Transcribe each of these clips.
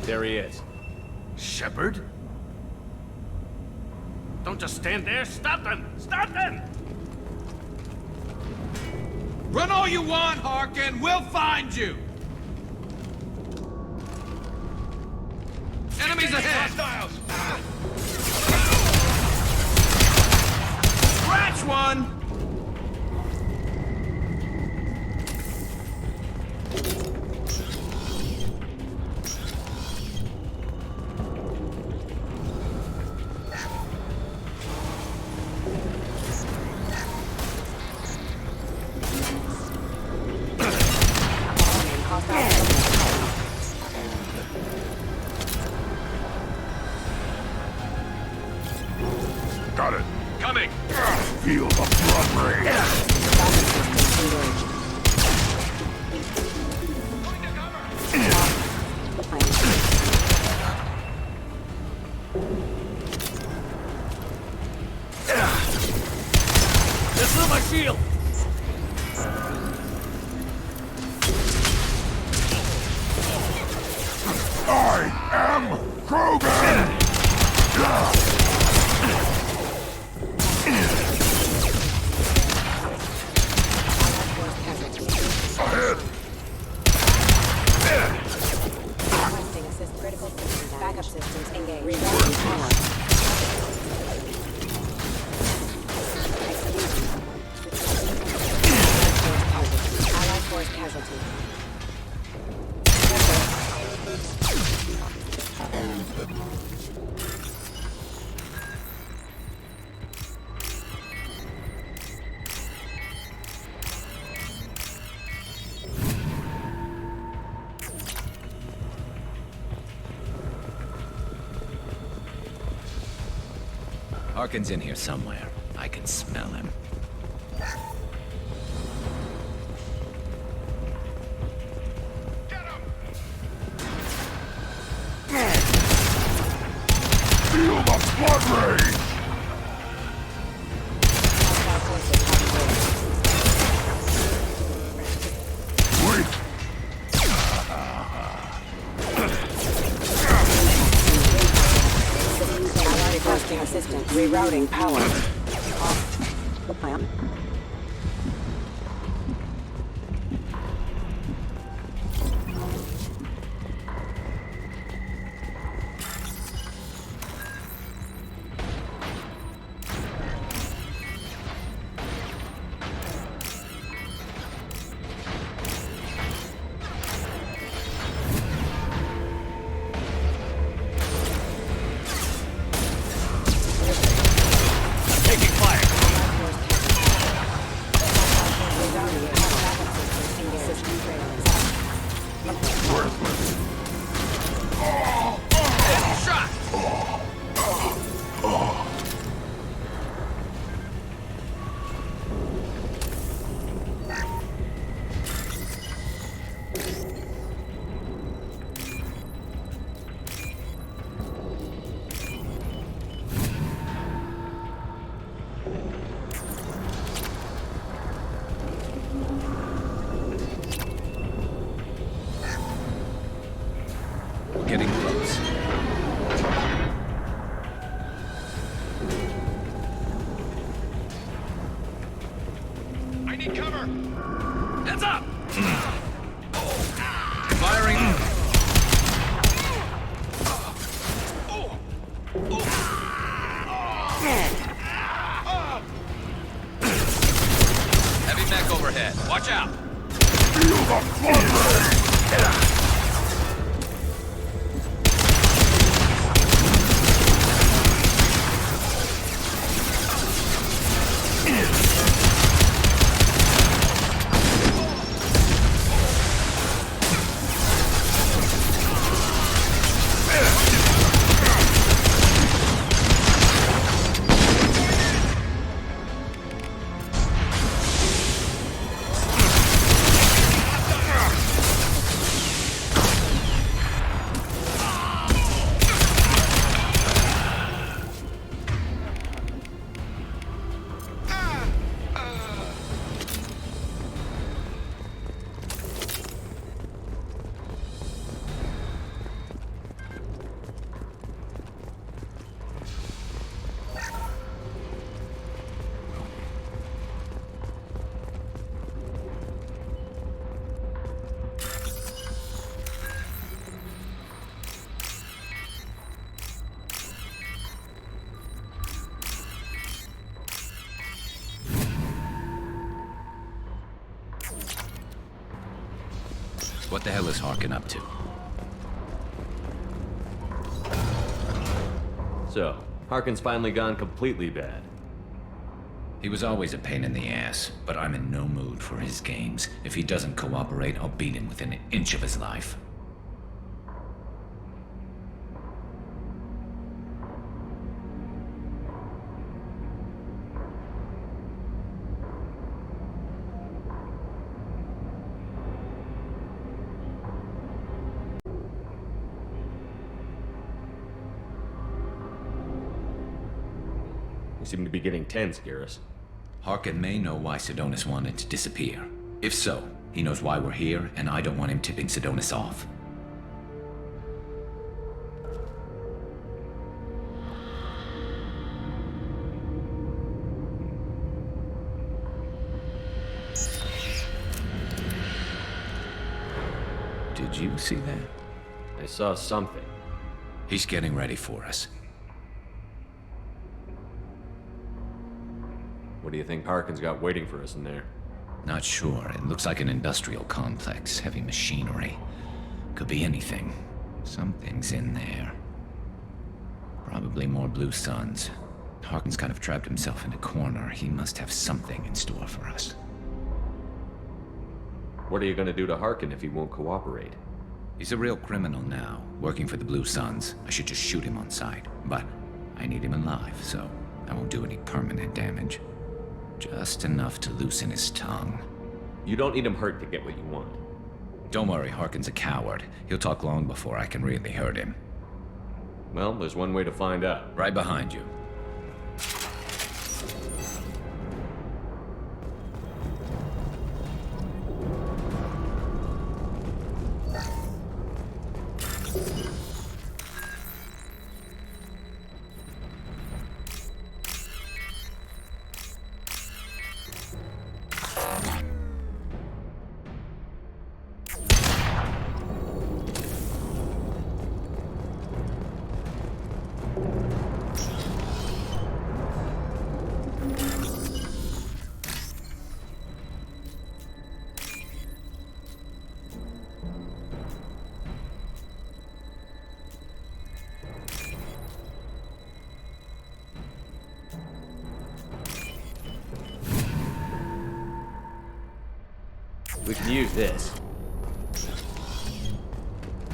There he is. Shepard? Don't just stand there. Stop them! Stop them! Run all you want, Harkin. We'll find you. Enemies ahead! Hostiles! Scratch one! Got it. Coming! Feel the blood rain! Going to cover! This is my shield! I am Krogan! Ahead! Requesting assist critical systems. Backup systems engaged. Rerouting power. Allied force casualty. Harkin's in here somewhere. I can smell him. Get him! Feel the blood rain! Wait! Allied requesting assistance. Rerouting power. Plan. Taking fire! Worthless! Getting close. I need cover! Heads up! Firing. Heavy mech overhead. Watch out. Feel the blood rain! What the hell is Harkin up to? So, Harkin's finally gone completely bad. He was always a pain in the ass, but I'm in no mood for his games. If he doesn't cooperate, I'll beat him within an inch of his life. You seem to be getting tense, Garrus. Harkin may know why Sidonis wanted to disappear. If so, he knows why we're here, and I don't want him tipping Sidonis off. Did you see that? I saw something. He's getting ready for us. What do you think Harkin's got waiting for us in there? Not sure. It looks like an industrial complex. Heavy machinery. Could be anything. Something's in there. Probably more Blue Suns. Harkin's kind of trapped himself in a corner. He must have something in store for us. What are you gonna do to Harkin if he won't cooperate? He's a real criminal now, working for the Blue Suns. I should just shoot him on sight. But I need him alive, so I won't do any permanent damage. Just enough to loosen his tongue. You don't need him hurt to get what you want. Don't worry, Harkin's a coward. He'll talk long before I can really hurt him. Well, there's one way to find out. Right behind you. We can use this.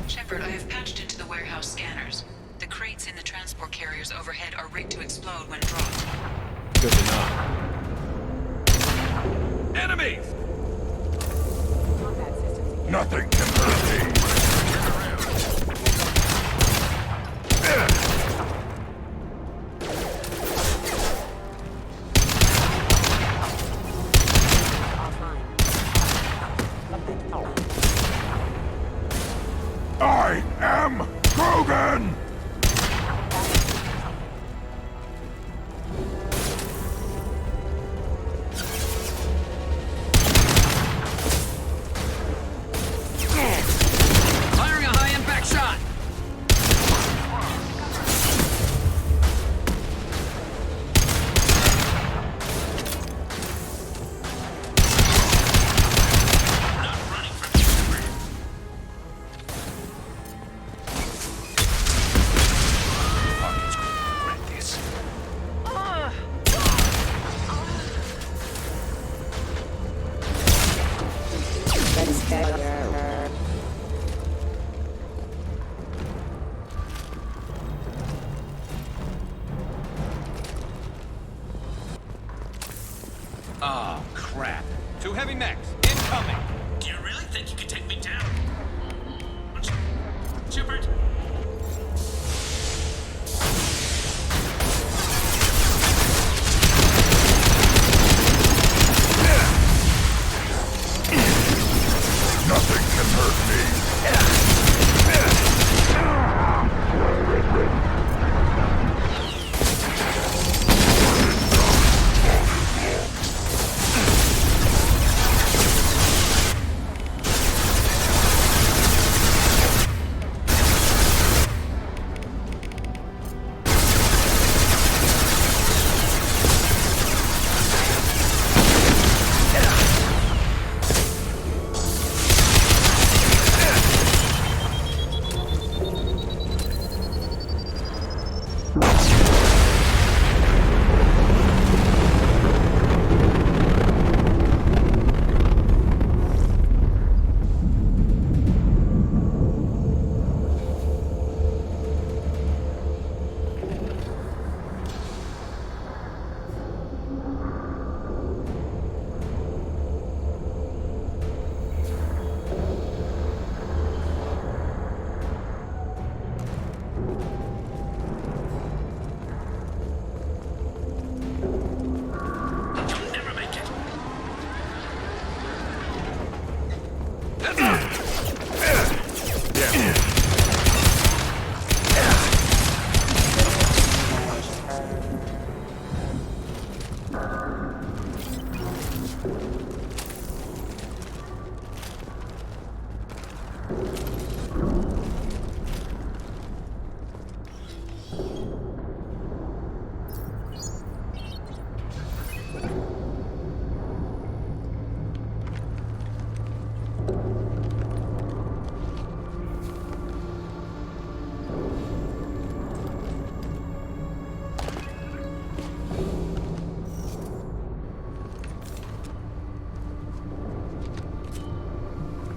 Shepard, I have patched into the warehouse scanners. The crates in the transport carriers overhead are rigged to explode when dropped. Good enough. Enemies! Combat systems engaged. Nothing can hurt me. I am Krogan! Firing a high-impact shot! Harkin's going to regret this. That's better. Oh, crap. Two heavy mechs, incoming! Do you really think you can take me down? Shepard? Nothing can hurt me.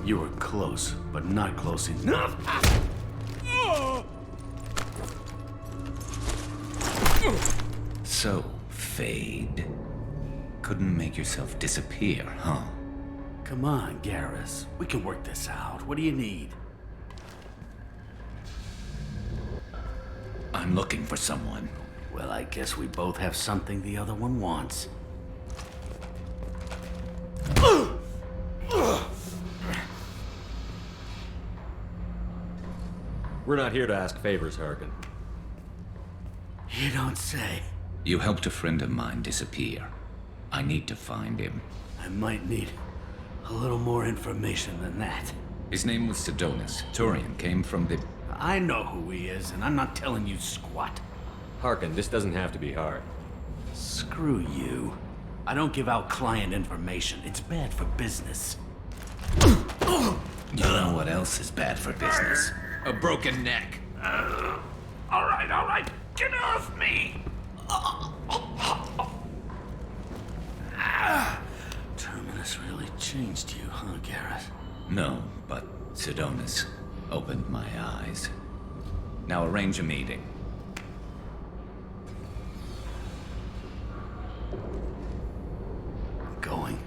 You were close, but not close enough. So, Fade. Couldn't make yourself disappear, huh? Come on, Garrus. We can work this out. What do you need? I'm looking for someone. Well, I guess we both have something the other one wants. We're not here to ask favors, Harkin. You don't say. You helped a friend of mine disappear. I need to find him. I might need a little more information than that. His name was Sidonis. Turian came from the... I know who he is, and I'm not telling you squat. Harkin, this doesn't have to be hard. Screw you. I don't give out client information. It's bad for business. You know what else is bad for business? A broken neck. All right. Get off me! Terminus really changed you, huh, Garrus? No, but Sidonis opened my eyes. Now arrange a meeting. Going.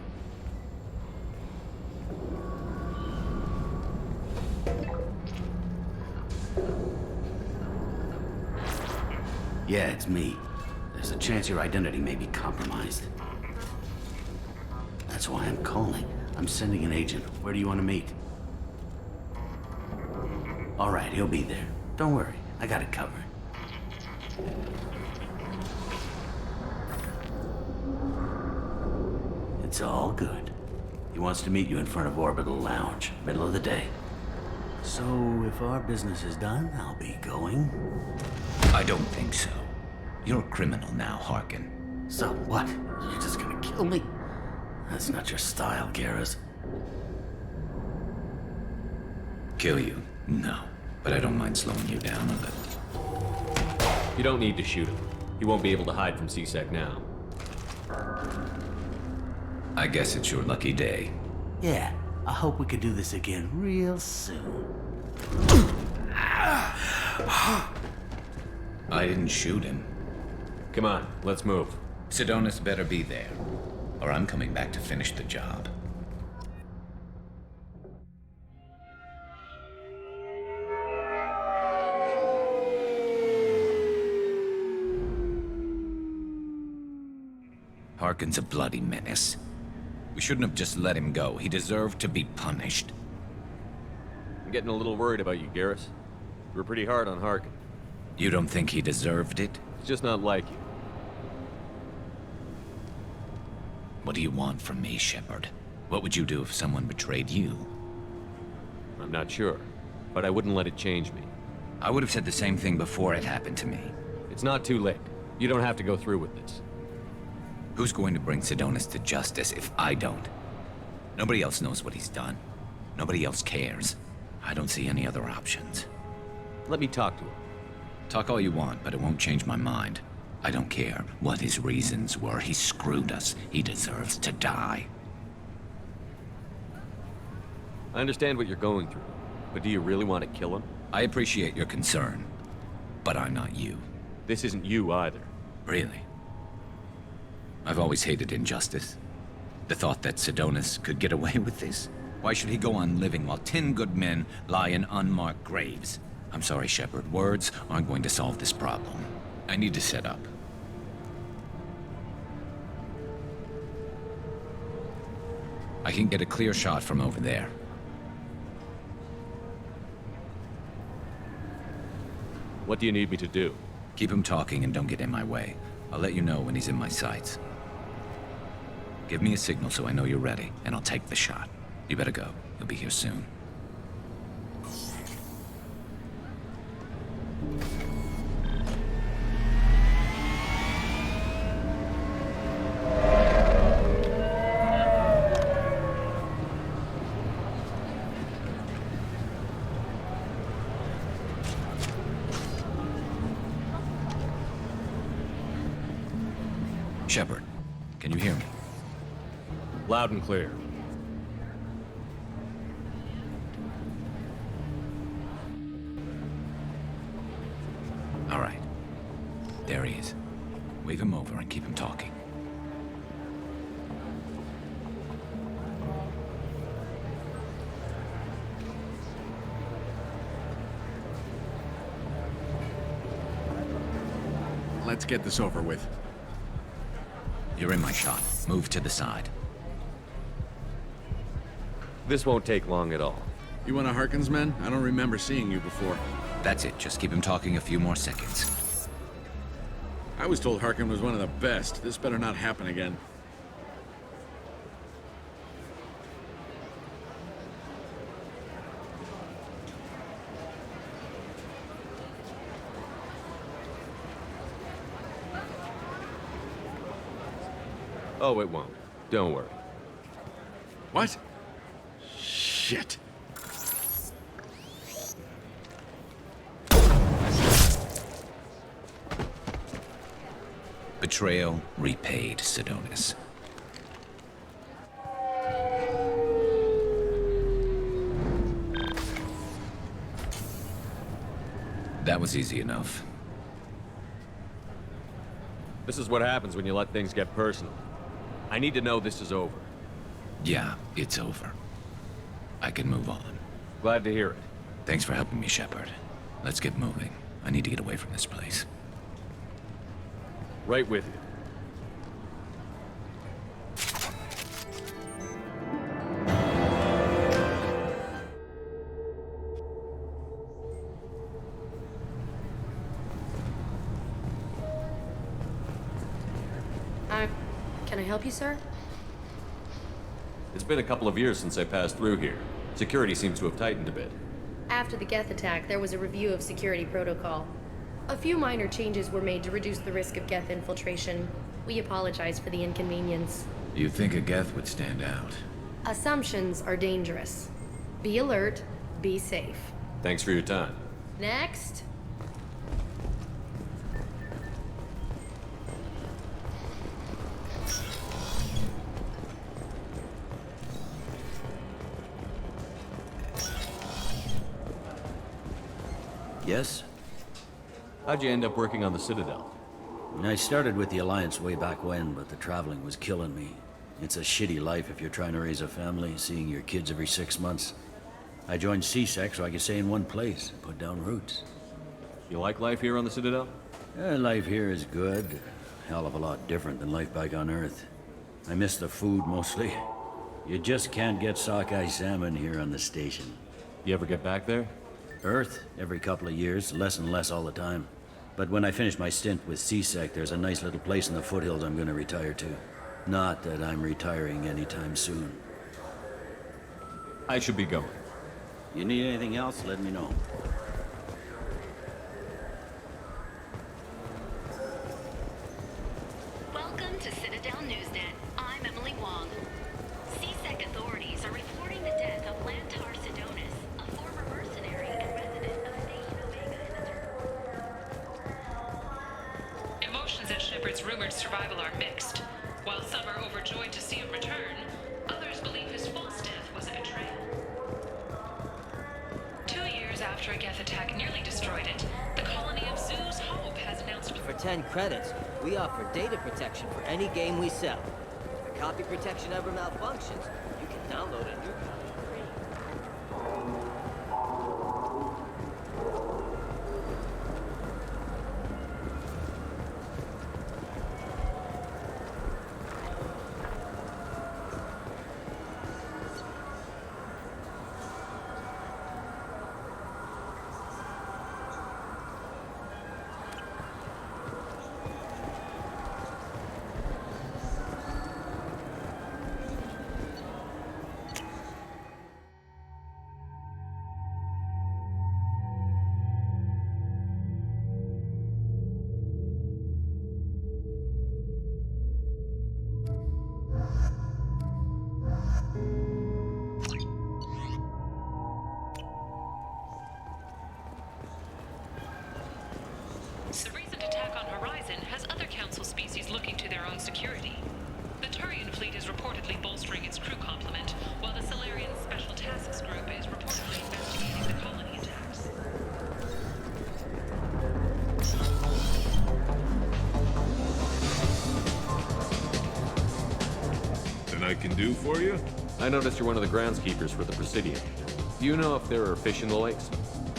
Yeah, it's me. There's a chance your identity may be compromised. That's why I'm calling. I'm sending an agent. Where do you want to meet? All right, he'll be there. Don't worry, I got it covered. It's all good. He wants to meet you in front of Orbital Lounge, middle of the day. So, if our business is done, I'll be going. I don't think so. You're a criminal now, Harkin. So what? You're just gonna kill me? That's not your style, Garrus. Kill you? No. But I don't mind slowing you down a little. You don't need to shoot him. He won't be able to hide from C-Sec now. I guess it's your lucky day. Yeah, I hope we can do this again real soon. I didn't shoot him. Come on, let's move. Sidonis better be there, or I'm coming back to finish the job. Harkin's a bloody menace. We shouldn't have just let him go. He deserved to be punished. I'm getting a little worried about you, Garrus. You were pretty hard on Harkin. You don't think he deserved it? It's just not like you. What do you want from me, Shepard? What would you do if someone betrayed you? I'm not sure, but I wouldn't let it change me. I would have said the same thing before it happened to me. It's not too late. You don't have to go through with this. Who's going to bring Sidonis to justice if I don't? Nobody else knows what he's done. Nobody else cares. I don't see any other options. Let me talk to him. Talk all you want, but it won't change my mind. I don't care what his reasons were. He screwed us. He deserves to die. I understand what you're going through, but do you really want to kill him? I appreciate your concern, but I'm not you. This isn't you either. Really? I've always hated injustice. The thought that Sidonis could get away with this? Why should he go on living while 10 good men lie in unmarked graves? I'm sorry, Shepard. Words aren't going to solve this problem. I need to set up. I can get a clear shot from over there. What do you need me to do? Keep him talking and don't get in my way. I'll let you know when he's in my sights. Give me a signal so I know you're ready, and I'll take the shot. You better go. He'll be here soon. Shepard, can you hear me? Loud and clear. All right. There he is. Wave him over and keep him talking. Let's get this over with. You're in my shot. Move to the side. This won't take long at all. You one of Harkin's men? I don't remember seeing you before. That's it. Just keep him talking a few more seconds. I was told Harkin was one of the best. This better not happen again. Oh, it won't. Don't worry. What? Shit. Betrayal repaid, Sidonis. That was easy enough. This is what happens when you let things get personal. I need to know this is over. Yeah, it's over. I can move on. Glad to hear it. Thanks for helping me, Shepard. Let's get moving. I need to get away from this place. Right with you. Can I help you, sir? It's been a couple of years since I passed through here. Security seems to have tightened a bit. After the Geth attack, there was a review of security protocol. A few minor changes were made to reduce the risk of Geth infiltration. We apologize for the inconvenience. You think a Geth would stand out? Assumptions are dangerous. Be alert, be safe. Thanks for your time. Next. Yes? How'd you end up working on the Citadel? I started with the Alliance way back when, but the traveling was killing me. It's a shitty life if you're trying to raise a family, seeing your kids every 6 months. I joined CSEC so I could stay in one place and put down roots. You like life here on the Citadel? Life here is good. Hell of a lot different than life back on Earth. I miss the food mostly. You just can't get sockeye salmon here on the station. You ever get back there? Earth, every couple of years, less and less all the time. But when I finish my stint with CSEC, there's a nice little place in the foothills I'm gonna retire to. Not that I'm retiring anytime soon. I should be going. You need anything else, let me know. Welcome to Citadel Newsnet. I'm Emily Wong. CSEC authorities are reporting the death of Lantar Sidonis, a former mercenary and resident of Station Omega in the Turtle. Emotions at Shepard's rumored survival are mixed. While some are overjoyed to see him return, others believe his false death was a betrayal. 2 years after a Geth attack nearly destroyed it, the colony of Zoo's Hope has announced... For 10 credits, we offer data protection for any game we sell. If the copy protection ever malfunctions, you can download a new copy free. security. The Turian fleet is reportedly bolstering its crew complement, while the Solarian Special Tasks Group is reportedly investigating the colony attacks. Anything I can do for you? I noticed you're one of the groundskeepers for the Presidium. Do you know if there are fish in the lakes?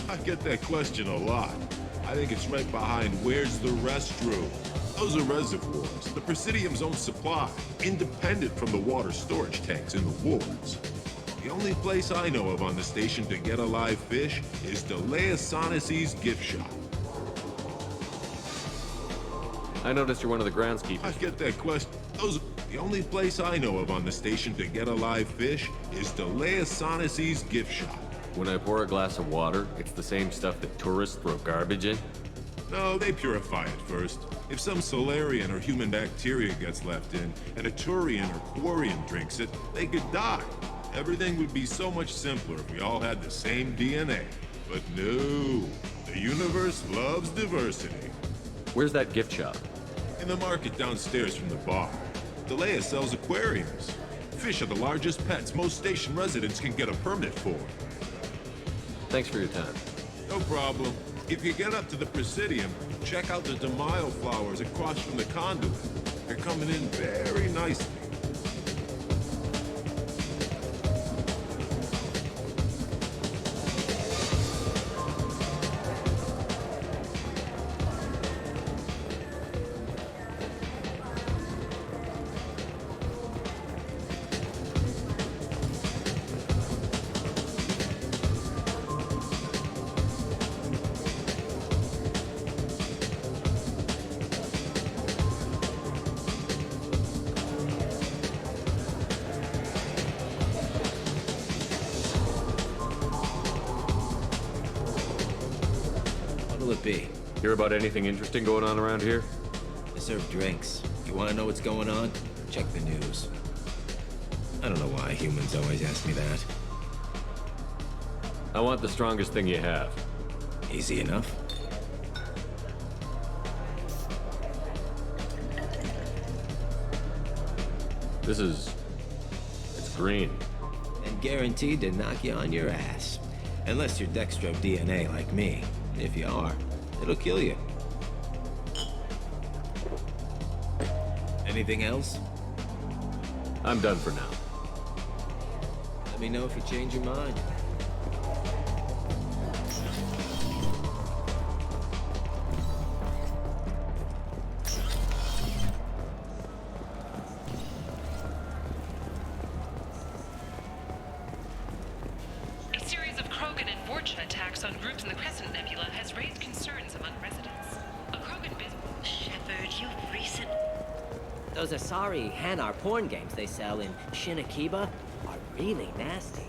I get that question a lot. I think it's right behind where's the restroom. Those are reservoirs, the Presidium's own supply, independent from the water storage tanks in the woods. The only place I know of on the station to get a live fish is Deleasonesi's gift shop. I noticed you're one of the groundskeepers. I get that question. The only place I know of on the station to get a live fish is Deleasonesi's gift shop. When I pour a glass of water, it's the same stuff that tourists throw garbage in? No, they purify it first. If some Solarian or human bacteria gets left in, and a Turian or Quarian drinks it, they could die. Everything would be so much simpler if we all had the same DNA. But no, the universe loves diversity. Where's that gift shop? In the market downstairs from the bar. Delea sells aquariums. Fish are the largest pets most station residents can get a permit for. Thanks for your time. No problem. If you get up to the Presidium, check out the DeMaio flowers across from the conduit. They're coming in very nicely. What'll it be? Hear about anything interesting going on around here? I serve drinks. You want to know what's going on? Check the news. I don't know why humans always ask me that. I want the strongest thing you have. Easy enough. It's green. And guaranteed to knock you on your ass. Unless you're Dextro DNA like me. If you are, it'll kill you. Anything else? I'm done for now. Let me know if you change your mind. A series of Krogan and Vorcha attacks on groups in the Crescent Nebula has raised concerns among residents. A Krogan business... Shepard, you recent... Those Asari Hanar porn games they sell in Shinakiba are really nasty.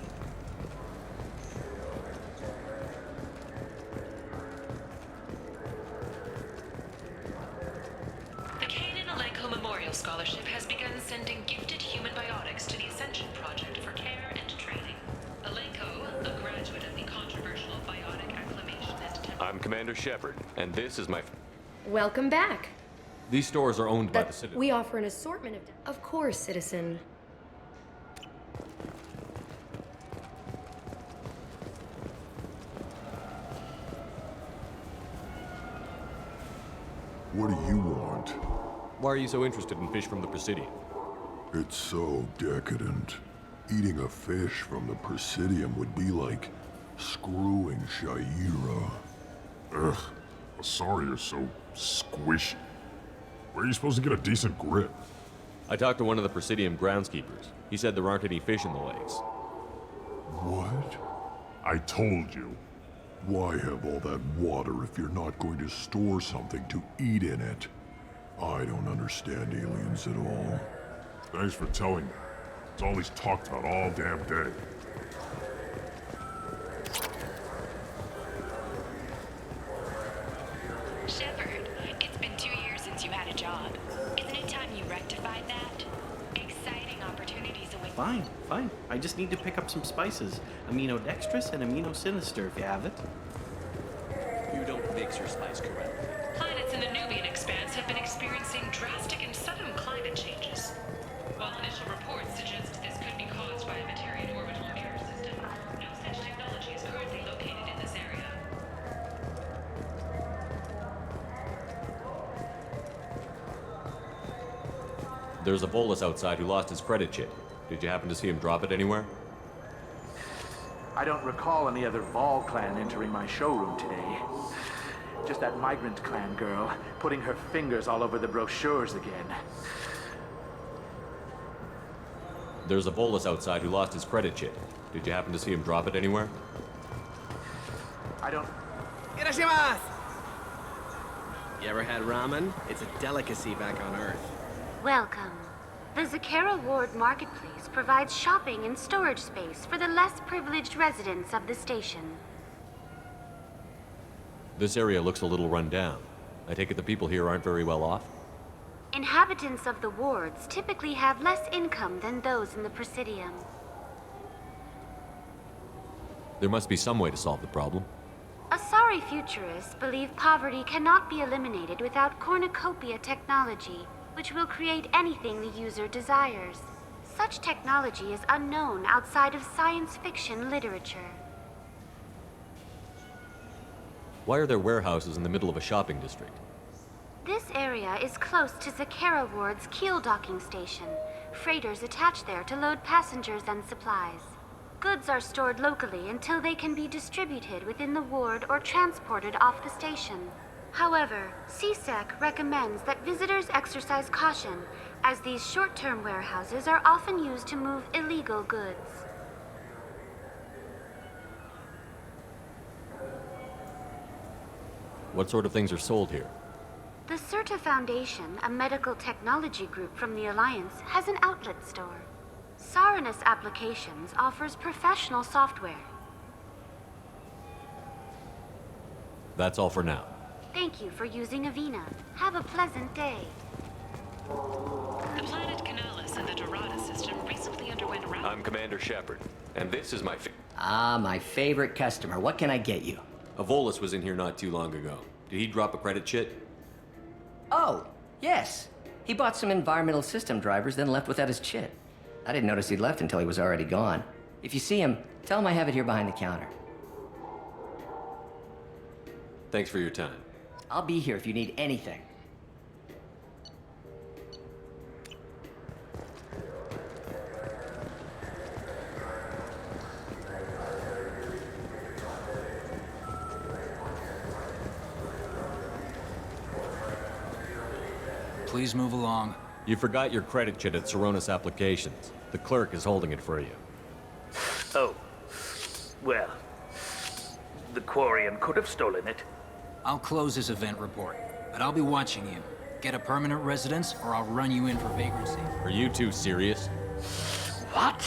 The Kanan Alenko Memorial Scholarship has begun sending gifted human biotics to the Ascension Project for care and training. Alenko, a graduate of the controversial biotic acclimation and I'm Commander Shepard, and this is my... Welcome back. These stores are owned by the Citadel. We offer an assortment of... Of course, citizen. What do you want? Why are you so interested in fish from the Presidium? It's so decadent. Eating a fish from the Presidium would be like screwing Shaira. Ugh, sorry you're so squishy. Where are you supposed to get a decent grip? I talked to one of the Presidium groundskeepers. He said there aren't any fish in the lakes. What? I told you. Why have all that water if you're not going to store something to eat in it? I don't understand aliens at all. Thanks for telling me. It's all he's talked about all damn day. Shepard, it's been 2 years since you had a job. Isn't it time you rectified that? Exciting opportunities await. Fine. I just need to pick up some spices. Aminodextrous and aminosinister if you have it. You don't mix your spice correctly. Planets in the Nubian expanse have been experiencing drastic and sudden climate changes. While initial reports suggest this could be caused by a Batarian orbital mirror system, no such technology is currently located in this area. There's a Volus outside who lost his credit chit. Did you happen to see him drop it anywhere? I don't recall any other Vol clan entering my showroom today. Just that migrant clan girl putting her fingers all over the brochures again. There's a Volus outside who lost his credit chit. Did you happen to see him drop it anywhere? I don't... Irashimasu! You ever had ramen? It's a delicacy back on Earth. Welcome. The Zakera Ward Marketplace provides shopping and storage space for the less privileged residents of the station. This area looks a little run down. I take it the people here aren't very well off? Inhabitants of the wards typically have less income than those in the Presidium. There must be some way to solve the problem. Asari futurists believe poverty cannot be eliminated without cornucopia technology, which will create anything the user desires. Such technology is unknown outside of science fiction literature. Why are there warehouses in the middle of a shopping district? This area is close to Zakera Ward's keel docking station. Freighters attach there to load passengers and supplies. Goods are stored locally until they can be distributed within the ward or transported off the station. However, CSEC recommends that visitors exercise caution, as these short-term warehouses are often used to move illegal goods. What sort of things are sold here? The Certa Foundation, a medical technology group from the Alliance, has an outlet store. Saranus Applications offers professional software. That's all for now. Thank you for using Avena. Have a pleasant day. The planet Canalis in the Dorada system recently underwent I'm Commander Shepard, and this is my my favorite customer. What can I get you? A Volus was in here not too long ago. Did he drop a credit chit? Oh, yes. He bought some environmental system drivers, then left without his chit. I didn't notice he'd left until he was already gone. If you see him, tell him I have it here behind the counter. Thanks for your time. I'll be here if you need anything. Please move along. You forgot your credit chit at Saranus Applications. The clerk is holding it for you. Oh. Well, the Quarian could have stolen it. I'll close this event report, but I'll be watching you. Get a permanent residence, or I'll run you in for vagrancy. Are you two serious? What?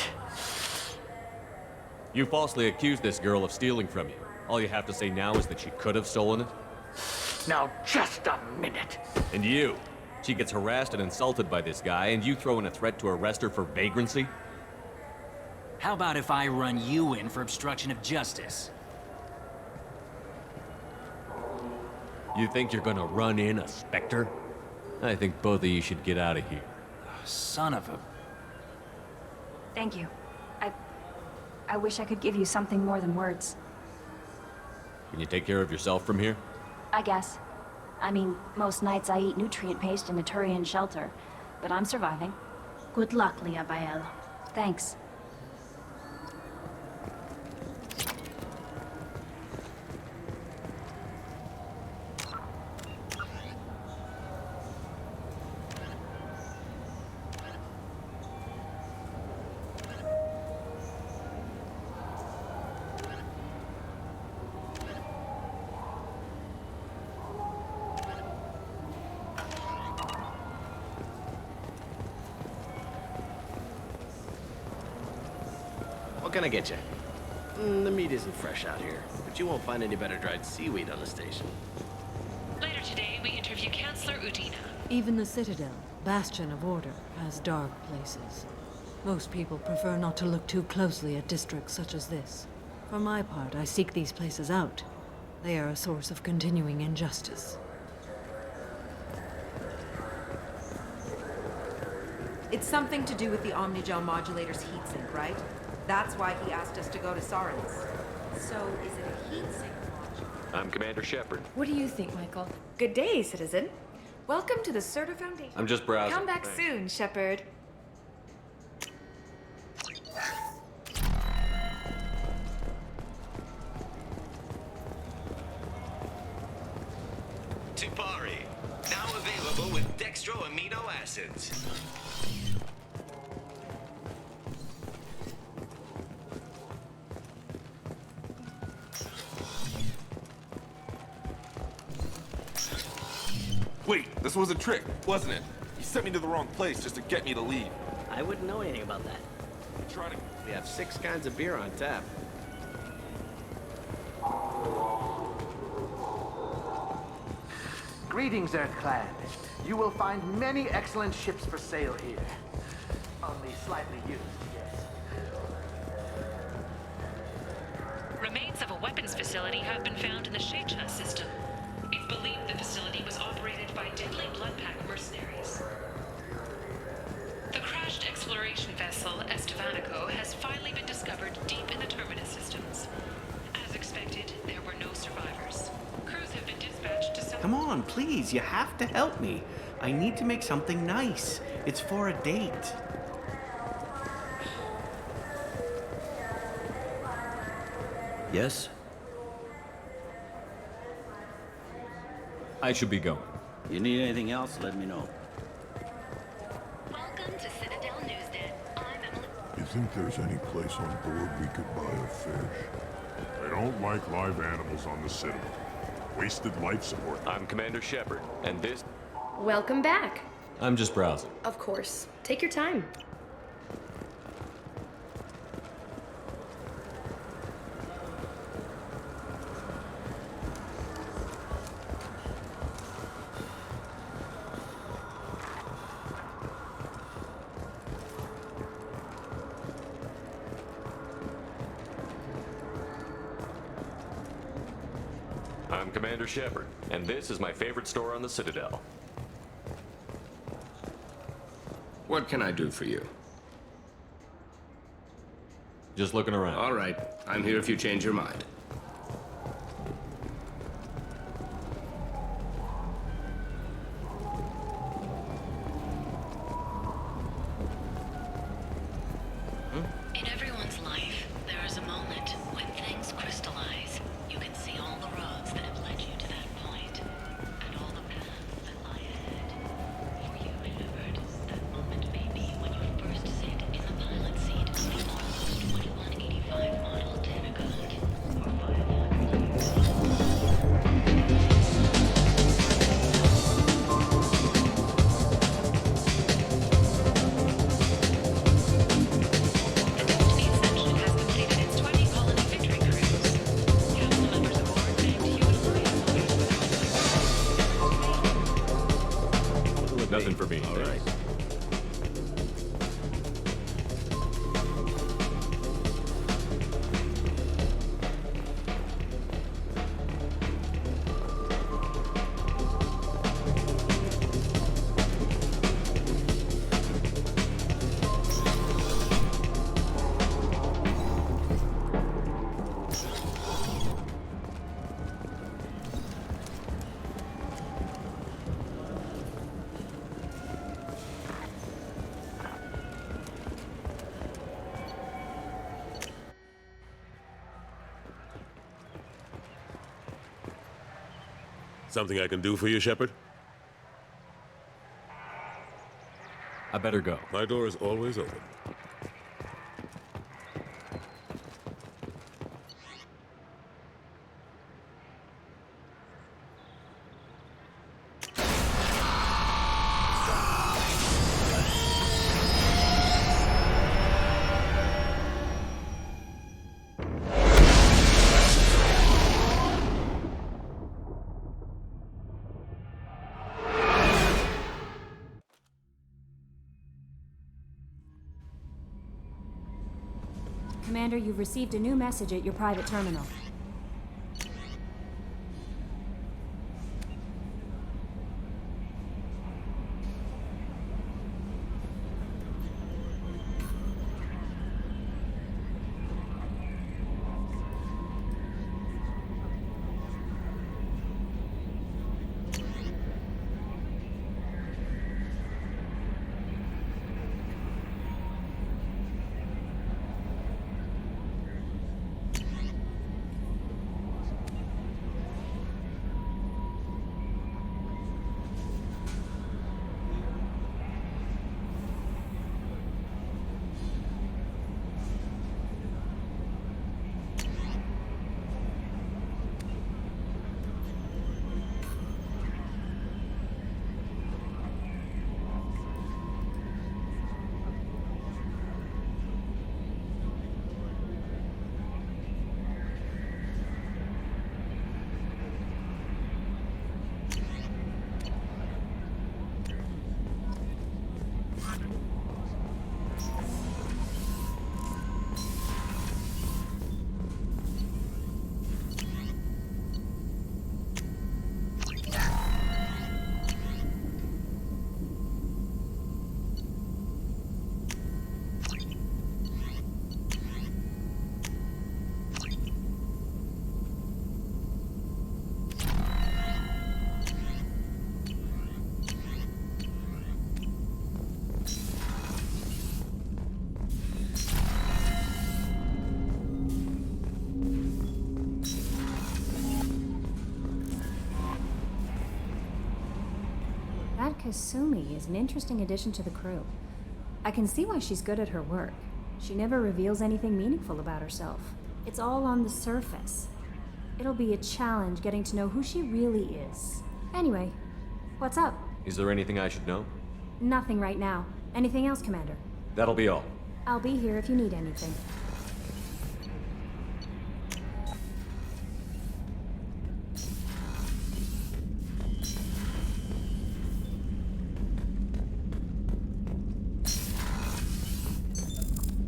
You falsely accused this girl of stealing from you. All you have to say now is that she could have stolen it? Now, just a minute. And you? She gets harassed and insulted by this guy, and you throw in a threat to arrest her for vagrancy? How about if I run you in for obstruction of justice? You think you're gonna run in a Spectre? I think both of you should get out of here. Son of a... Thank you. I wish I could give you something more than words. Can you take care of yourself from here? I guess. I mean, most nights I eat nutrient paste in a Turian shelter, but I'm surviving. Good luck, Leah Bael. Thanks. What can I get you? The meat isn't fresh out here, but you won't find any better dried seaweed on the station. Later today, we interview Counselor Udina. Even the Citadel, bastion of order, has dark places. Most people prefer not to look too closely at districts such as this. For my part, I seek these places out. They are a source of continuing injustice. It's something to do with the Omnigel modulator's heatsink, right? That's why he asked us to go to Saren's. So, is it a heatsink modulator? I'm Commander Shepard. What do you think, Michael? Good day, citizen. Welcome to the Certa Foundation. I'm just browsing. Come back Thanks. soon, Shepard. Tupari, now available with dextro amino acids. Wait, this was a trick, wasn't it? You sent me to the wrong place just to get me to leave. I wouldn't know anything about that. Try to... We have 6 kinds of beer on tap. Greetings, Earth Clan. You will find many excellent ships for sale here. Only slightly used, yes. Remains of a weapons facility have been found in the Shecha system. It's believed the facility was operated by deadly bloodpack mercenaries. The crashed exploration vessel Estevanico has finally been discovered deep in the Terminus systems. As expected, there were no survivors. Crews have been dispatched to Come on, please, you have to help me. I need to make something nice. It's for a date. Yes? I should be going. You need anything else, let me know. Welcome to Citadel Newsnet. I'm Emily. You think there's any place on board we could buy a fish? I don't like live animals on the Citadel. Wasted life support. I'm Commander Shepard, and this... Welcome back. I'm just browsing. Of course. Take your time. I'm Commander Shepard, and this is my favorite store on the Citadel. What can I do for you? Just looking around. All right. I'm here if you change your mind. In everyone's life, there is a moment when things crystallize. You can see all the roads that have led you to that point, and all the paths that lie ahead. For you, Shepard, that moment may be when you first sit in the pilot seat of the Orlos 2185 model Tanagon, or 500. Nothing for me. All right. Something I can do for you, Shepard? I better go. My door is always open. Commander, you've received a new message at your private terminal. Kasumi is an interesting addition to the crew. I can see why she's good at her work. She never reveals anything meaningful about herself. It's all on the surface. It'll be a challenge getting to know who she really is. Anyway, what's up? Is there anything I should know? Nothing right now. Anything else, Commander? That'll be all. I'll be here if you need anything.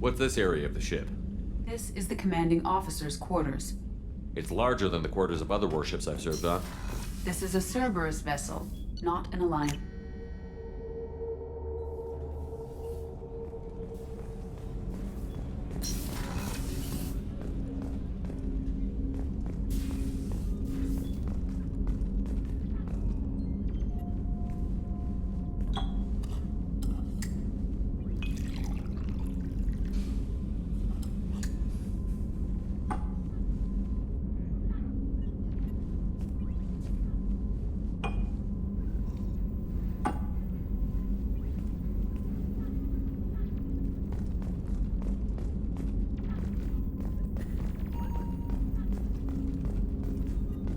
What's this area of the ship? This is the commanding officer's quarters. It's larger than the quarters of other warships I've served on. This is a Cerberus vessel, not an Alliance.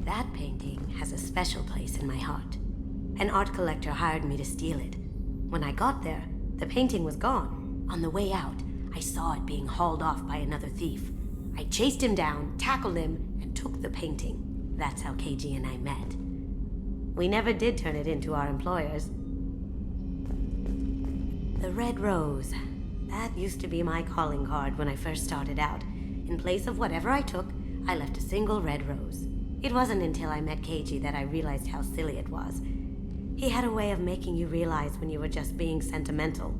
That painting has a special place in my heart. An art collector hired me to steal it. When I got there, the painting was gone. On the way out, I saw it being hauled off by another thief. I chased him down, tackled him, and took the painting. That's how KG and I met. We never did turn it into our employers. The red rose. That used to be my calling card when I first started out. In place of whatever I took, I left a single red rose. It wasn't until I met KG that I realized how silly it was. He had a way of making you realize when you were just being sentimental.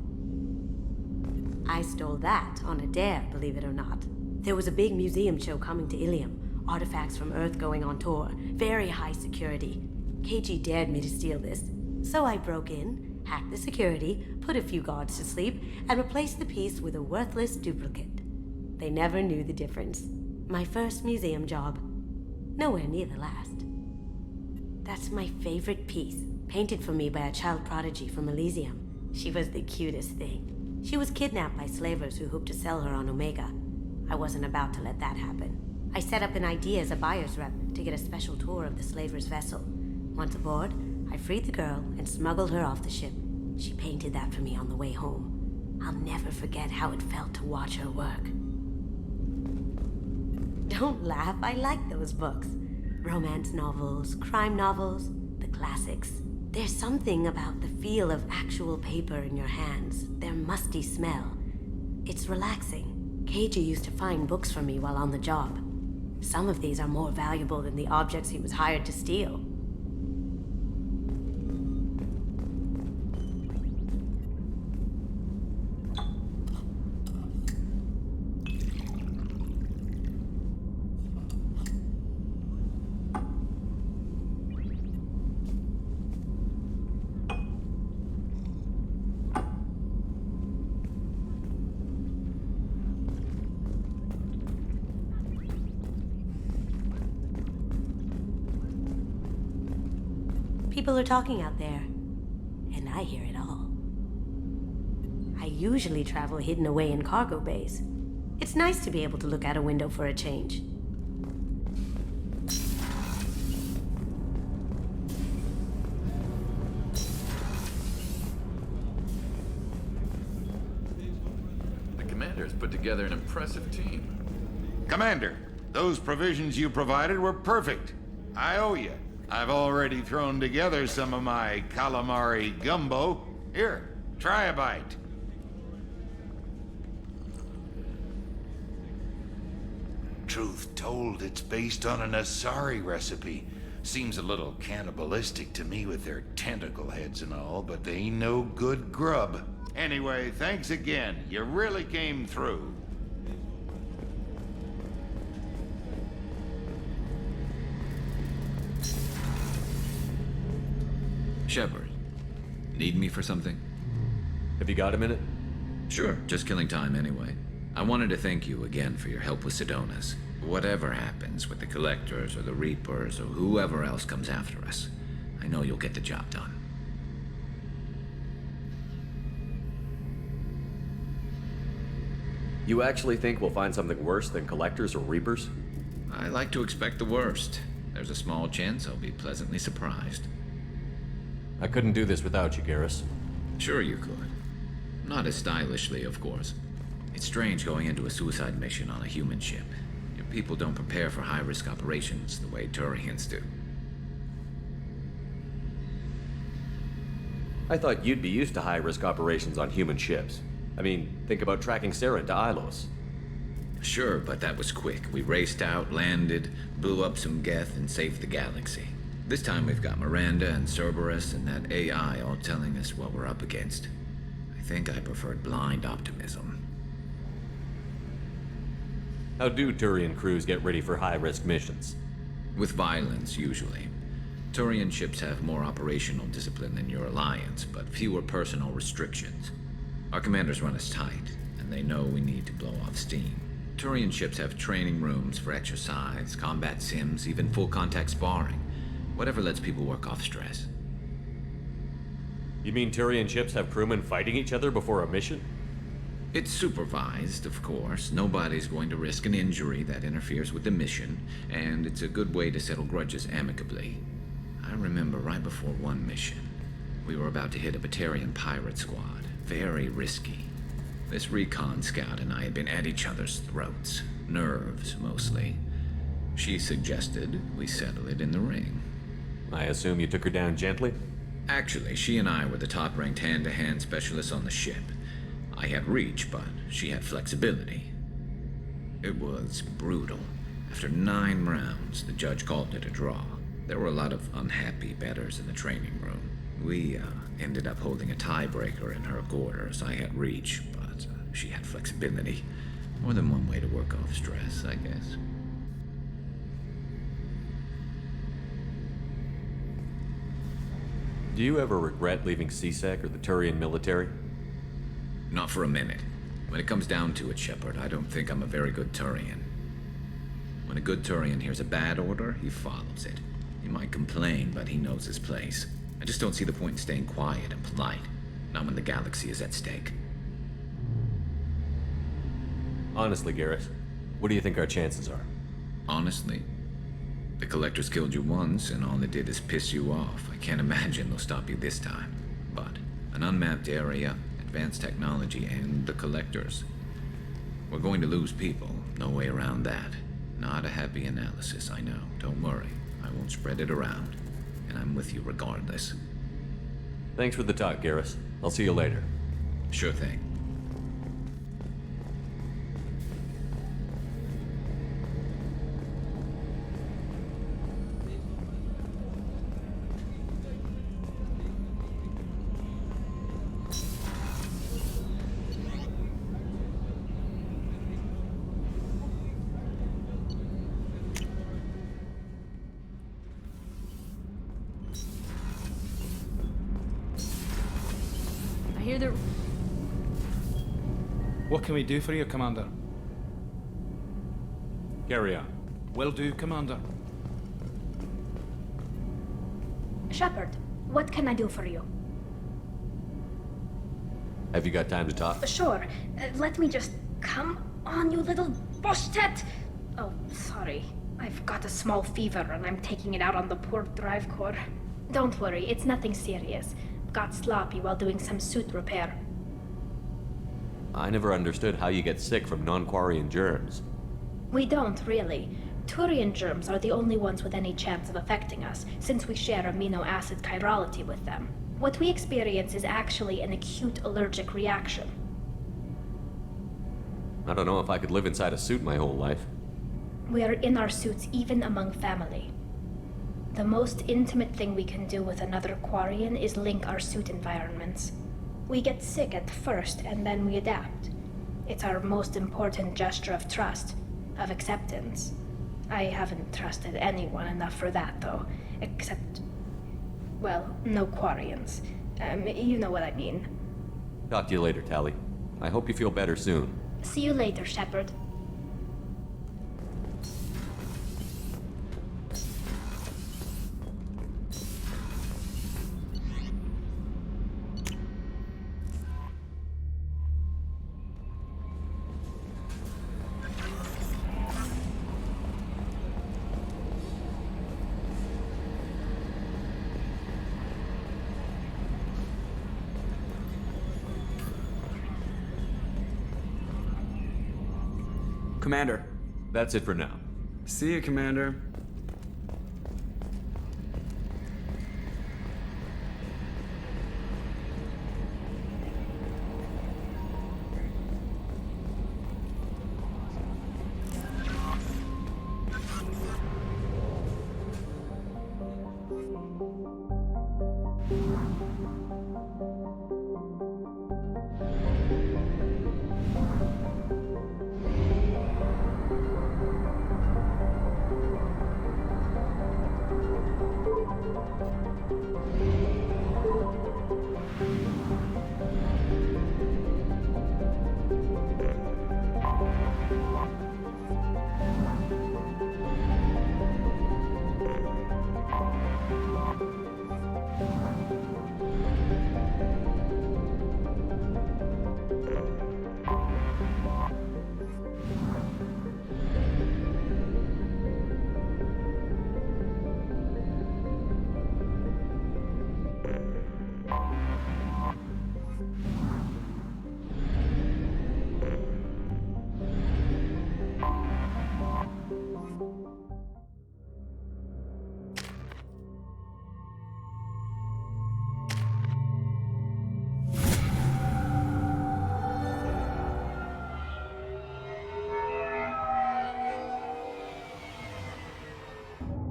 I stole that on a dare, believe it or not. There was a big museum show coming to Ilium. Artifacts from Earth going on tour. Very high security. KG dared me to steal this. So I broke in, hacked the security, put a few guards to sleep, and replaced the piece with a worthless duplicate. They never knew the difference. My first museum job. Nowhere near the last. That's my favorite piece, painted for me by a child prodigy from Elysium. She was the cutest thing. She was kidnapped by slavers who hoped to sell her on Omega. I wasn't about to let that happen. I set up an idea as a buyer's rep to get a special tour of the slaver's vessel. Once aboard, I freed the girl and smuggled her off the ship. She painted that for me on the way home. I'll never forget how it felt to watch her work. Don't laugh, I like those books. Romance novels, crime novels, the classics. There's something about the feel of actual paper in your hands, their musty smell. It's relaxing. KG used to find books for me while on the job. Some of these are more valuable than the objects he was hired to steal. People are talking out there, and I hear it all. I usually travel hidden away in cargo bays. It's nice to be able to look out a window for a change. The commander's put together an impressive team. Commander, those provisions you provided were perfect. I owe you. I've already thrown together some of my calamari gumbo. Here, try a bite. Truth told, it's based on an Asari recipe. Seems a little cannibalistic to me with their tentacle heads and all, but they ain't no good grub. Anyway, thanks again. You really came through. Shepard, need me for something? Have you got a minute? Sure, just killing time anyway. I wanted to thank you again for your help with Sidonis. Whatever happens with the Collectors or the Reapers or whoever else comes after us, I know you'll get the job done. You actually think we'll find something worse than collectors or reapers? I like to expect the worst. There's a small chance I'll be pleasantly surprised. I couldn't do this without you, Garrus. Sure you could. Not as stylishly, of course. It's strange going into a suicide mission on a human ship. Your people don't prepare for high-risk operations the way Turians do. I thought you'd be used to high-risk operations on human ships. I mean, think about tracking Sarah to Ilos. Sure, but that was quick. We raced out, landed, blew up some Geth, and saved the galaxy. This time we've got Miranda and Cerberus and that AI all telling us what we're up against. I think I preferred blind optimism. How do Turian crews get ready for high-risk missions? With violence, usually. Turian ships have more operational discipline than your alliance, but fewer personal restrictions. Our commanders run us tight, and they know we need to blow off steam. Turian ships have training rooms for exercise, combat sims, even full-contact sparring. Whatever lets people work off stress. You mean Turian ships have crewmen fighting each other before a mission? It's supervised, of course. Nobody's going to risk an injury that interferes with the mission, and it's a good way to settle grudges amicably. I remember right before one mission, we were about to hit a Batarian pirate squad. Very risky. This recon scout and I had been at each other's throats. Nerves, mostly. She suggested we settle it in the ring. I assume you took her down gently? Actually, she and I were the top-ranked hand-to-hand specialists on the ship. I had reach, but she had flexibility. It was brutal. After 9 rounds, the judge called it a draw. There were a lot of unhappy bettors in the training room. We ended up holding a tiebreaker in her quarters. I had reach, but she had flexibility. More than one way to work off stress, I guess. Do you ever regret leaving CSEC or the Turian military? Not for a minute. When it comes down to it, Shepard, I don't think I'm a very good Turian. When a good Turian hears a bad order, he follows it. He might complain, but he knows his place. I just don't see the point in staying quiet and polite. Not when the galaxy is at stake. Honestly, Garrus, what do you think our chances are? Honestly? The Collectors killed you once, and all they did is piss you off. I can't imagine they'll stop you this time. But an unmapped area, advanced technology, and the Collectors. We're going to lose people. No way around that. Not a happy analysis, I know. Don't worry. I won't spread it around. And I'm with you regardless. Thanks for the talk, Garrus. I'll see you later. Sure thing. I hear there... What can we do for you, Commander? Carry on. Will do, Commander. Shepard, what can I do for you? Have you got time to talk? Sure. Let me just... Come on, you little bushtet! Oh, sorry. I've got a small fever and I'm taking it out on the poor drive core. Don't worry, it's nothing serious. Got sloppy while doing some suit repair. I never understood how you get sick from non-Quarian germs. We don't, really. Turian germs are the only ones with any chance of affecting us, since we share amino acid chirality with them. What we experience is actually an acute allergic reaction. I don't know if I could live inside a suit my whole life. We are in our suits even among family. The most intimate thing we can do with another Quarian is link our suit environments. We get sick at first, and then we adapt. It's our most important gesture of trust, of acceptance. I haven't trusted anyone enough for that, though. Except... well, no Quarians. You know what I mean. Talk to you later, Tali. I hope you feel better soon. See you later, Shepard. Commander. That's it for now. See you, Commander.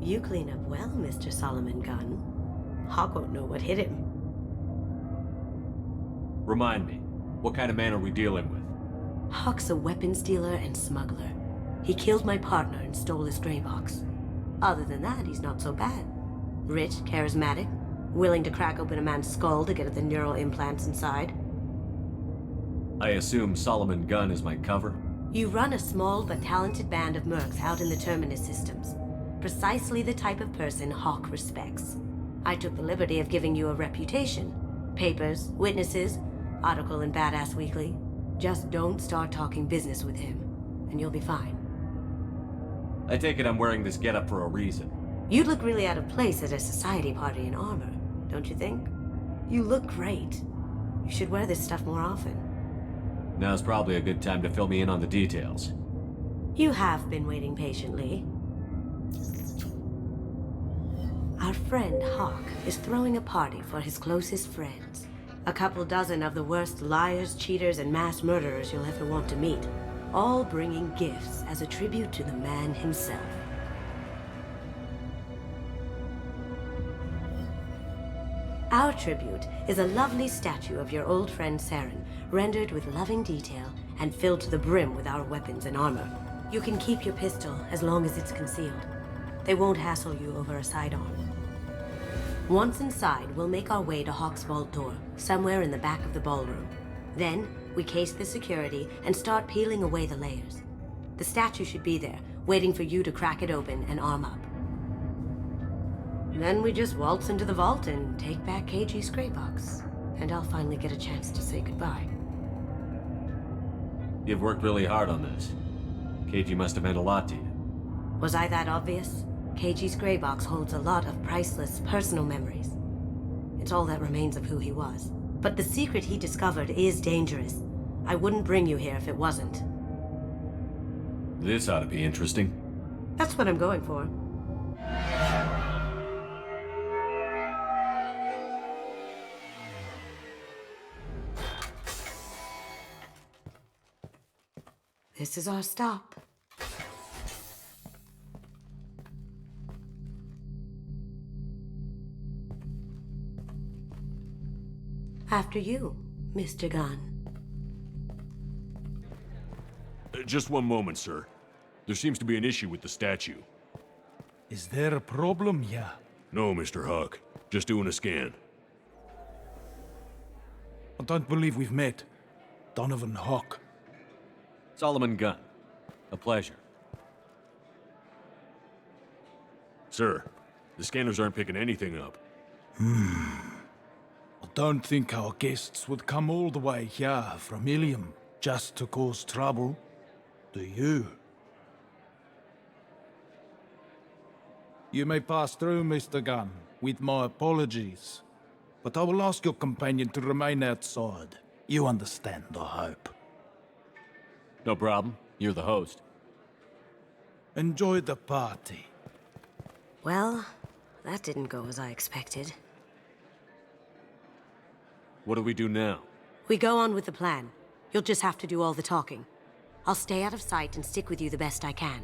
You clean up well, Mr. Solomon Gunn. Hawk won't know what hit him. Remind me, what kind of man are we dealing with? Hawk's a weapons dealer and smuggler. He killed my partner and stole his gray box. Other than that, he's not so bad. Rich, charismatic, willing to crack open a man's skull to get at the neural implants inside. I assume Solomon Gunn is my cover? You run a small but talented band of mercs out in the Terminus systems. Precisely the type of person Hawk respects. I took the liberty of giving you a reputation. Papers, witnesses, article in Badass Weekly. Just don't start talking business with him, and you'll be fine. I take it I'm wearing this getup for a reason. You'd look really out of place at a society party in armor, don't you think? You look great. You should wear this stuff more often. Now's probably a good time to fill me in on the details. You have been waiting patiently. Our friend Hawk is throwing a party for his closest friends. A couple dozen of the worst liars, cheaters, and mass murderers you'll ever want to meet. All bringing gifts as a tribute to the man himself. Our tribute is a lovely statue of your old friend Saren, rendered with loving detail and filled to the brim with our weapons and armor. You can keep your pistol as long as it's concealed. They won't hassle you over a sidearm. Once inside, we'll make our way to Hawk's vault door, somewhere in the back of the ballroom. Then, we case the security and start peeling away the layers. The statue should be there, waiting for you to crack it open and arm up. Then we just waltz into the vault and take back KG's gray box. And I'll finally get a chance to say goodbye. You've worked really hard on this. KG must have meant a lot to you. Was I that obvious? KG's gray box holds a lot of priceless personal memories. It's all that remains of who he was. But the secret he discovered is dangerous. I wouldn't bring you here if it wasn't. This ought to be interesting. That's what I'm going for. This is our stop. After you, Mr. Gunn. Just one moment, sir. There seems to be an issue with the statue. Is there a problem, yeah? No, Mr. Hawk. Just doing a scan. I don't believe we've met. Donovan Hawk. Solomon Gunn. A pleasure. Sir, the scanners aren't picking anything up. I don't think our guests would come all the way here from Ilium just to cause trouble. Do you? You may pass through, Mr. Gunn, with my apologies. But I will ask your companion to remain outside. You understand, I hope. No problem. You're the host. Enjoy the party. Well, that didn't go as I expected. What do we do now? We go on with the plan. You'll just have to do all the talking. I'll stay out of sight and stick with you the best I can.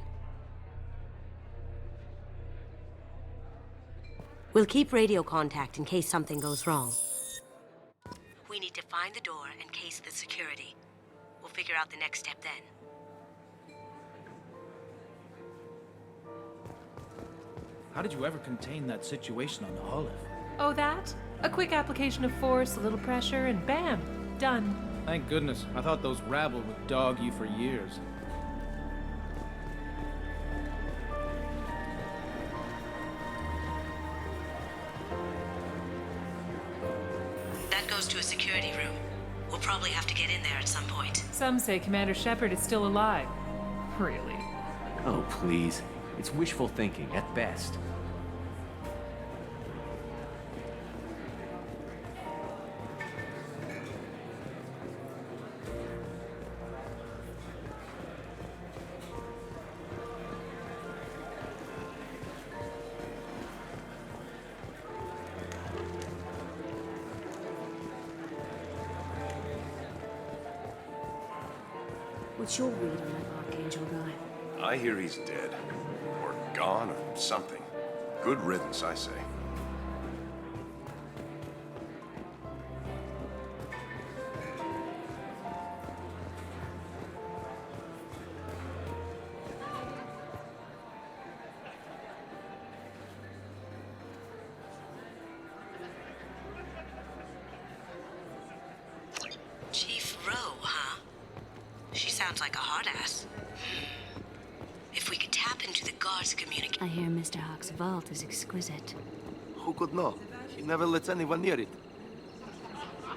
We'll keep radio contact in case something goes wrong. We need to find the door and case the security. We'll figure out the next step then. How did you ever contain that situation on the Olive? Oh, that? A quick application of force, a little pressure, and bam! Done. Thank goodness. I thought those rabble would dog you for years. That goes to a security room. We'll probably have to get in there at some point. Some say Commander Shepard is still alive. Really? Oh, please. It's wishful thinking, at best. What's your read on that Archangel guy? I hear he's dead. Or gone, or something. Good riddance, I say. Chief Rowe, huh? She sounds like a hard ass. If we could tap into the guard's communication... I hear Mr. Hawk's vault is exquisite. Who could know? He never lets anyone near it.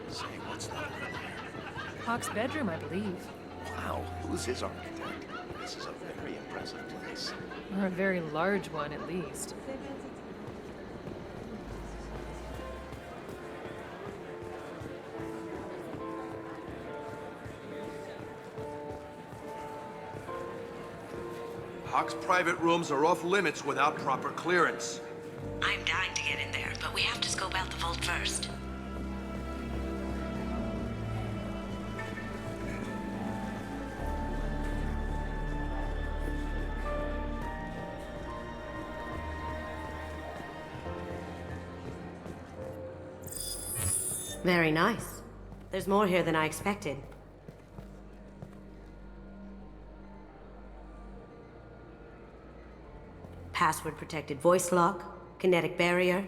Say, what's that over there? Hawk's bedroom, I believe. Wow, who's his architect? This is a very impressive place. Or a very large one, at least. Hawk's private rooms are off limits without proper clearance. I'm dying to get in there, but we have to scope out the vault first. Very nice. There's more here than I expected. Password-protected voice lock, kinetic barrier,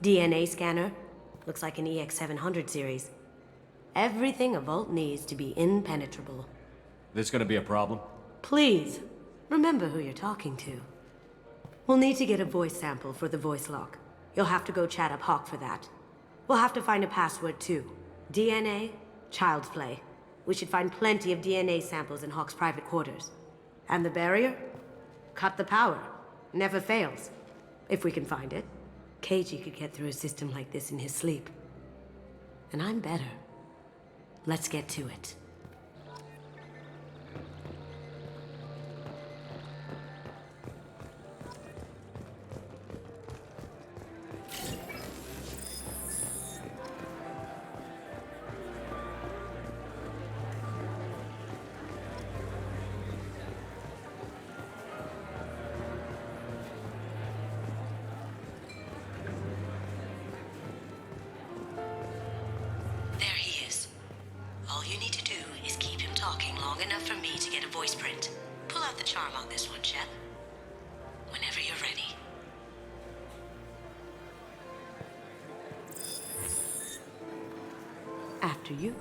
DNA scanner. Looks like an EX700 series. Everything a vault needs to be impenetrable. This gonna be a problem? Please, remember who you're talking to. We'll need to get a voice sample for the voice lock. You'll have to go chat up Hawk for that. We'll have to find a password too. DNA, child's play. We should find plenty of DNA samples in Hawk's private quarters. And the barrier? Cut the power. Never fails. If we can find it. KG could get through a system like this in his sleep. And I'm better. Let's get to it. There he is. All you need to do is keep him talking long enough for me to get a voice print. Pull out the charm on this one, Shep. Whenever you're ready. After you.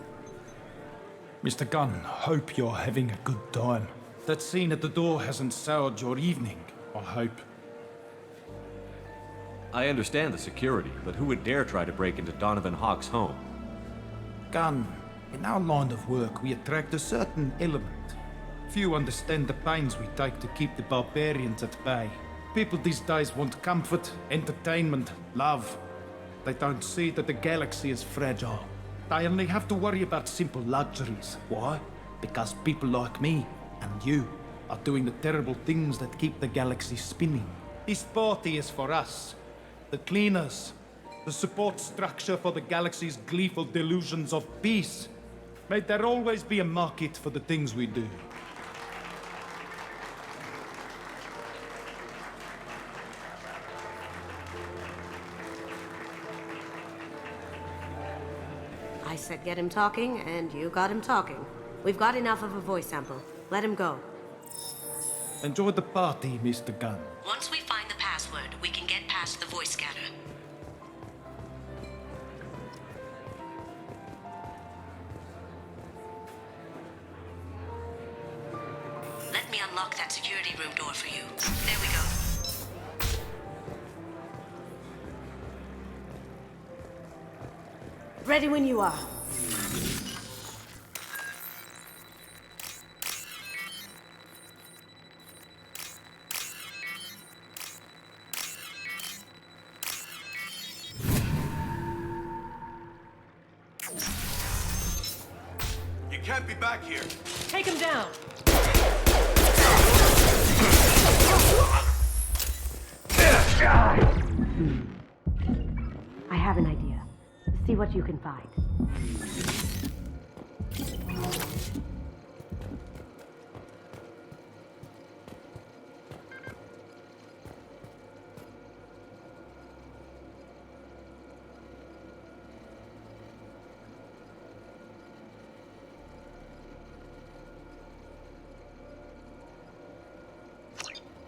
Mr. Gunn, hope you're having a good time. That scene at the door hasn't soured your evening, I hope. I understand the security, but who would dare try to break into Donovan Hawk's home? Gunn, in our line of work, we attract a certain element. Few understand the pains we take to keep the barbarians at bay. People these days want comfort, entertainment, love. They don't see that the galaxy is fragile. They only have to worry about simple luxuries. Why? Because people like me and you are doing the terrible things that keep the galaxy spinning. This party is for us, the cleaners, the support structure for the galaxy's gleeful delusions of peace. May there always be a market for the things we do. I said get him talking, and you got him talking. We've got enough of a voice sample. Let him go. Enjoy the party, Mr. Gunn. Once we find the password, we can get past the voice scanner. Let me unlock that security room door for you. There we go. Ready when you are. You can't be back here. Take him down. I have an idea. See what you can find.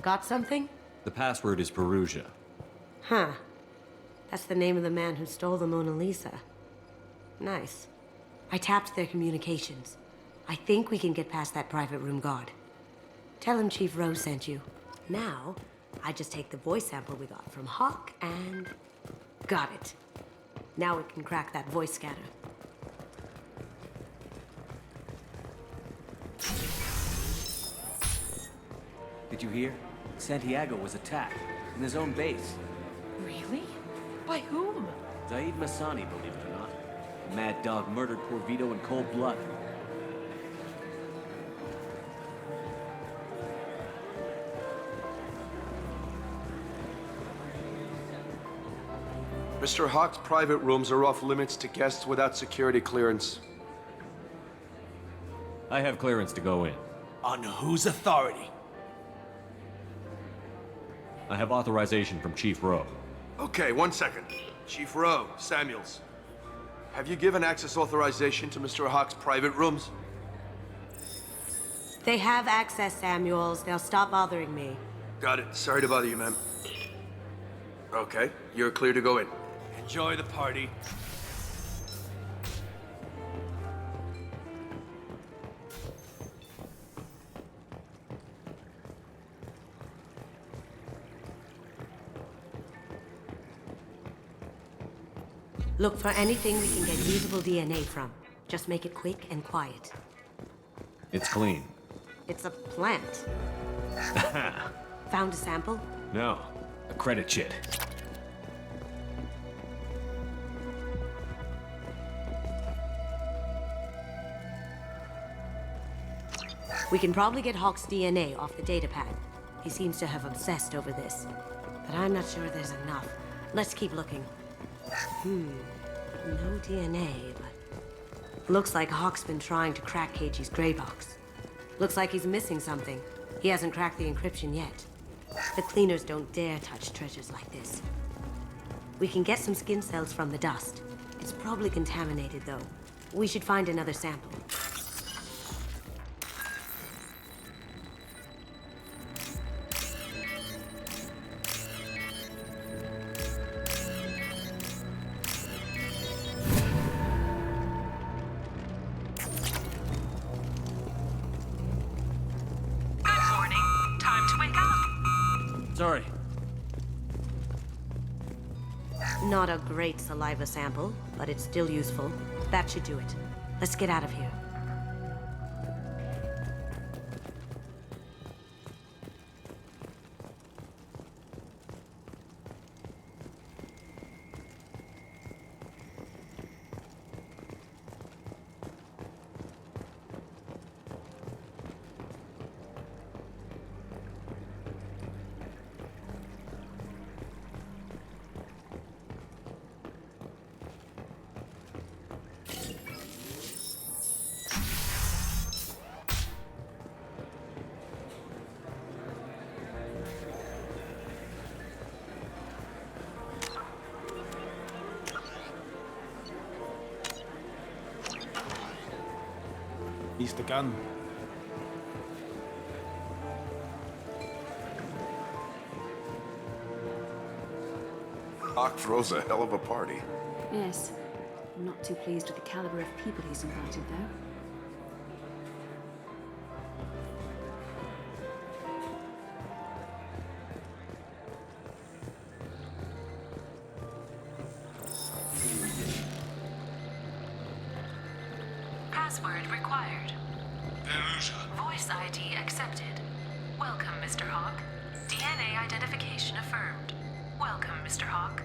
Got something? The password is Perugia. Huh. That's the name of the man who stole the Mona Lisa. Nice. I tapped their communications. I think we can get past that private room guard. Tell him Chief Rose sent you. Now, I just take the voice sample we got from Hawk and... got it. Now we can crack that voice scanner. Did you hear? Santiago was attacked in his own base. Really? By whom? Zaid Masani, believe it or not. The Mad Dog murdered poor Vito in cold blood. Mr. Hawk's private rooms are off limits to guests without security clearance. I have clearance to go in. On whose authority? I have authorization from Chief Rowe. Okay, 1 second. Chief Rowe, Samuels. Have you given access authorization to Mr. Hawk's private rooms? They have access, Samuels. They'll stop bothering me. Got it. Sorry to bother you, ma'am. Okay, you're clear to go in. Enjoy the party. Look for anything we can get usable DNA from. Just make it quick and quiet. It's clean. It's a plant. Found a sample? No, a credit chit. We can probably get Hawk's DNA off the datapad. He seems to have obsessed over this. But I'm not sure there's enough. Let's keep looking. No DNA, but... looks like Hawk's been trying to crack KG's gray box. Looks like he's missing something. He hasn't cracked the encryption yet. The cleaners don't dare touch treasures like this. We can get some skin cells from the dust. It's probably contaminated, though. We should find another sample. Sorry. Not a great saliva sample, but it's still useful. That should do it. Let's get out of here. release the gun. Hawk throws a hell of a party. Yes. I'm not too pleased with the caliber of people he's invited, though. Password required. Voice ID accepted. Welcome, Mr. Hawk. DNA identification affirmed. Welcome, Mr. Hawk.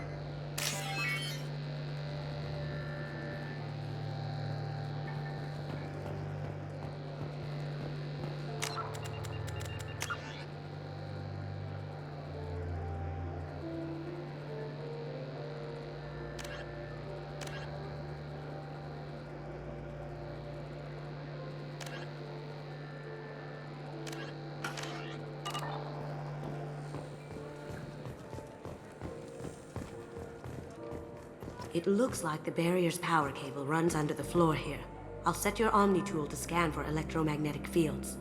It looks like the barrier's power cable runs under the floor here. I'll set your Omni tool to scan for electromagnetic fields.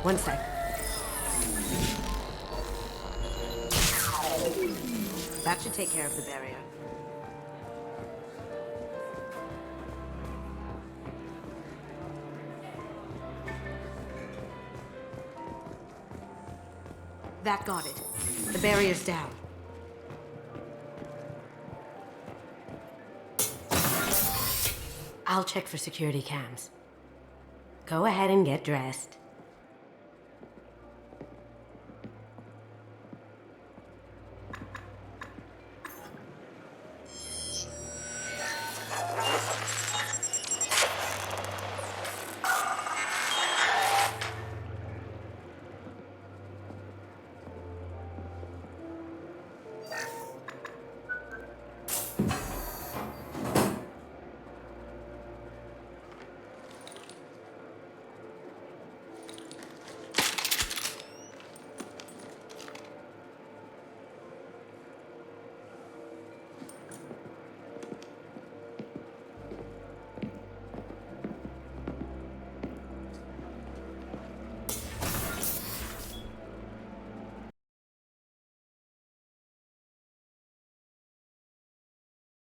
One sec. That should take care of the barrier. That got it. The barrier's down. I'll check for security cams. Go ahead and get dressed.